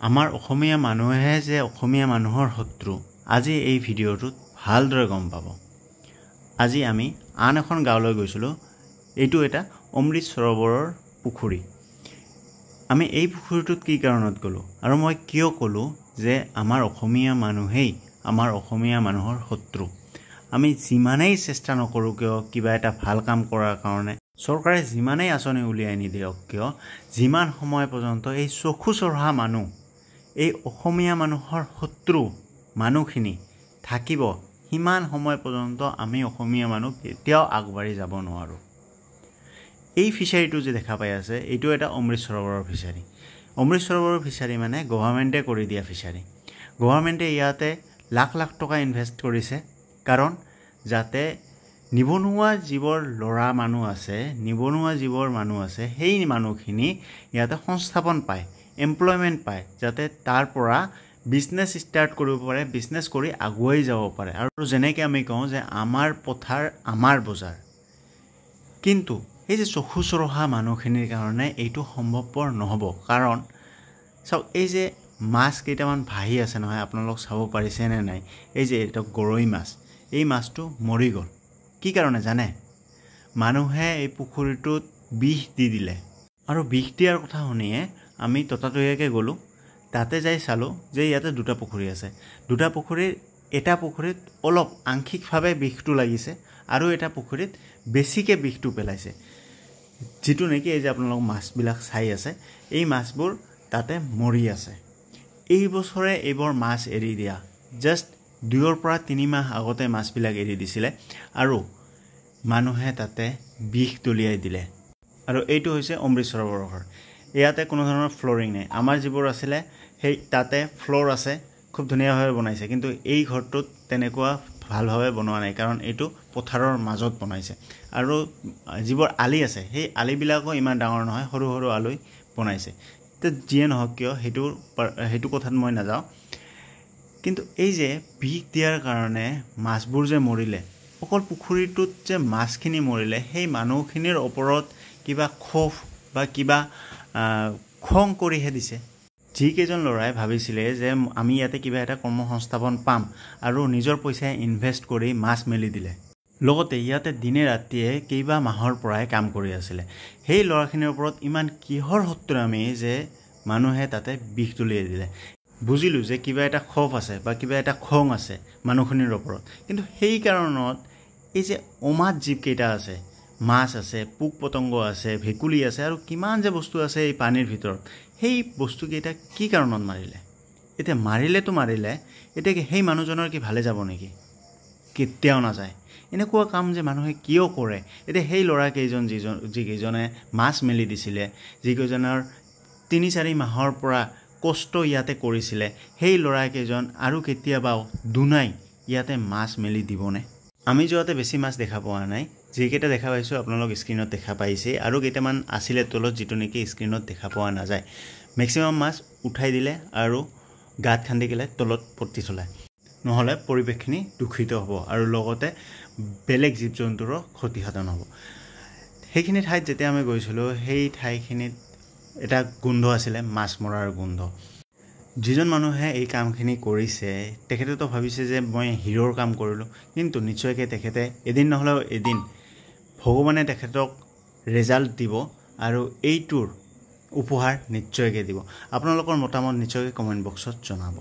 আমাৰ অসমীয়া মানুহে যে অসমীয়া মানুহৰ শত্ৰু আজি এই ভিডিঅ'টোত ভালদৰে গম পাব। আজি আমি আন এখন গাঁৱলৈ গৈছিলোঁ। এইটো এটা অমৃত সৰোবৰৰ পুখুৰী। আমি এই পুখুৰীটোত কি কাৰণত গ'লো আৰু মই কিয় ক'লো যে আমাৰ অসমীয়া মানুহেই আমাৰ অসমীয়া মানুহৰ শত্ৰু। আমি যিমানেই চেষ্টা নকৰোঁ কিয় কিবা এটা ভাল কাম কৰাৰ কাৰণে, চৰকাৰে যিমানেই আঁচনি উলিয়াই নিদিয়ক কিয়, যিমান সময় পৰ্যন্ত এই চকু চৰহা মানুহ, এই অসমীয়া মানুহৰ শত্ৰু মানুহখিনি থাকিব, সিমান সময় পৰ্যন্ত আমি অসমীয়া মানুহ কেতিয়াও আগবাঢ়ি যাব নোৱাৰোঁ। এই ফিচাৰীটো যে দেখা পাই আছে, এইটো এটা অমৃত সৰোবৰৰ ফিচাৰী। অমৃত সৰোবৰৰ ফিচাৰী মানে গভৰ্ণমেণ্টে কৰি দিয়া ফিচাৰী। গভৰ্ণমেণ্টে ইয়াতে লাখ লাখ টকা ইনভেষ্ট কৰিছে, কাৰণ যাতে নিবনুৱা যিবোৰ ল'ৰা মানুহ আছে, নিবনুৱা যিবোৰ মানুহ আছে, সেই মানুহখিনি ইয়াতে সংস্থাপন পায়, এমপ্লয়মেণ্ট পায়, যাতে তাৰ পৰা বিজনেছ ষ্টাৰ্ট কৰিব পাৰে, বিজনেছ কৰি আগুৱাই যাব পাৰে। আৰু যেনেকৈ আমি কওঁ যে আমাৰ পথাৰ আমাৰ বজাৰ, কিন্তু এই যে চকু চৰহা মানুহখিনিৰ কাৰণে এইটো সম্ভৱপৰ নহ'ব। কাৰণ চাওক, এই যে মাছ কেইটামান ভাহি আছে নহয়, আপোনালোক চাব পাৰিছেনে নাই? এই যে এইটো গৰৈ মাছ, এই মাছটো মৰি গ'ল। কি কাৰণে জানে? মানুহে এই পুখুৰীটোত বিষ দি দিলে, আৰু বিষ দিয়াৰ কথা শুনিয়ে আমি ততাতৈয়াকৈ গ'লোঁ। তাতে যাই চালোঁ যে ইয়াতে দুটা পুখুৰী আছে। দুটা পুখুৰীৰ এটা পুখুৰীত অলপ আংশিকভাৱে বিষটো লাগিছে, আৰু এটা পুখুৰীত বেছিকৈ বিষটো পেলাইছে। যিটো নেকি এই যে আপোনালোক মাছবিলাক চাই আছে, এই মাছবোৰ তাতে মৰি আছে। এই বছৰে এইবোৰ মাছ এৰি দিয়া, জাষ্ট 2 পৰা 3 মাহ আগতে মাছবিলাক এৰি দিছিলে, আৰু মানুহে তাতে বিষ দলিয়াই দিলে। আৰু এইটো হৈছে অমৃত সৰোবৰৰ ঘৰ। ইয়াতে কোনো ধৰণৰ ফ্ল'ৰিং নাই। আমাৰ যিবোৰ আছিলে সেই তাতে ফ্ল'ৰ আছে, খুব ধুনীয়াভাৱে বনাইছে, কিন্তু এই ঘৰটোত তেনেকুৱা ভালভাৱে বনোৱা নাই, কাৰণ এইটো পথাৰৰ মাজত বনাইছে। আৰু যিবোৰ আলি আছে, সেই আলিবিলাকো ইমান ডাঙৰ নহয়, সৰু সৰু আলি বনাইছে। তো যিয়ে নহওক কিয়, সেইটো কথাত মই নাযাওঁ। কিন্তু এই যে বিষ দিয়াৰ কাৰণে মাছবোৰ যে মৰিলে, অকল পুখুৰীটোত যে মাছখিনি মৰিলে, সেই মানুহখিনিৰ ওপৰত কিবা ক্ষোভ বা কিবা খং কৰিহে দিছে। যিকেইজন ল'ৰাই ভাবিছিলে যে আমি ইয়াতে কিবা এটা কৰ্মসংস্থাপন পাম, আৰু নিজৰ পইচাই ইনভেষ্ট কৰি মাছ মেলি দিলে। লগতে ইয়াতে দিনে ৰাতিয়ে কেইবা মাহৰ পৰাই কাম কৰি আছিলে। সেই ল'ৰাখিনিৰ ওপৰত ইমান কিহৰ শত্ৰুমি যে মানুহে তাতে বিষ দলিয়াই দিলে। বুজিলোঁ যে কিবা এটা ক্ষোভ আছে বা কিবা এটা খং আছে মানুহখিনিৰ ওপৰত। কিন্তু সেই কাৰণত এই যে অমাত জীৱকেইটা আছে, মাছ আছে, পোক পতংগ আছে, ভেকুলী আছে, আৰু কিমান যে বস্তু আছে এই পানীৰ ভিতৰত, সেই বস্তুকেইটা কি কাৰণত মাৰিলে? এতিয়া মাৰিলেতো মাৰিলে, এতিয়া সেই মানুহজনৰ কি ভালে যাব নেকি? কেতিয়াও নাযায়। এনেকুৱা কাম যে মানুহে কিয় কৰে? এতিয়া সেই ল'ৰাকেইজন যিকেইজনে মাছ মেলি দিছিলে, যিকেইজনৰ 3-4 মাহৰ পৰা কষ্ট ইয়াতে কৰিছিলে, সেই ল'ৰাকেইজন আৰু কেতিয়াবা দুনাই ইয়াতে মাছ মেলি দিবনে? আমি যোৱাতে বেছি মাছ দেখা পোৱা নাই। যিকেইটা দেখা পাইছোঁ আপোনালোক স্ক্ৰীণত দেখা পাইছেই, আৰু কেইটামান আছিলে তলত, যিটো নেকি স্ক্ৰীণত দেখা পোৱা নাযায়। মেক্সিমাম মাছ উঠাই দিলে আৰু গাঁত খান্দি পেলাই তলত পতি থলে, নহ'লে পৰিৱেশখিনি দূষিত হ'ব, আৰু লগতে বেলেগ জীৱ জন্তুৰো ক্ষতিসাধন হ'ব। সেইখিনি ঠাইত যেতিয়া আমি গৈছিলোঁ, সেই ঠাইখিনিত এটা গোন্ধ আছিলে, মাছ মৰাৰ গোন্ধ। যিজন মানুহে এই কামখিনি কৰিছে, তেখেতেতো ভাবিছে যে মই হিৰোৰ কাম কৰিলোঁ, কিন্তু নিশ্চয়কৈ তেখেতে এদিন নহ'লেও এদিন ভগৱানে তেখেতক ৰেজাল্ট দিব, আৰু এইটোৰ উপহাৰ নিশ্চয়কৈ দিব। আপোনালোকৰ মতামত নিশ্চয়কৈ কমেণ্ট বক্সত জনাব।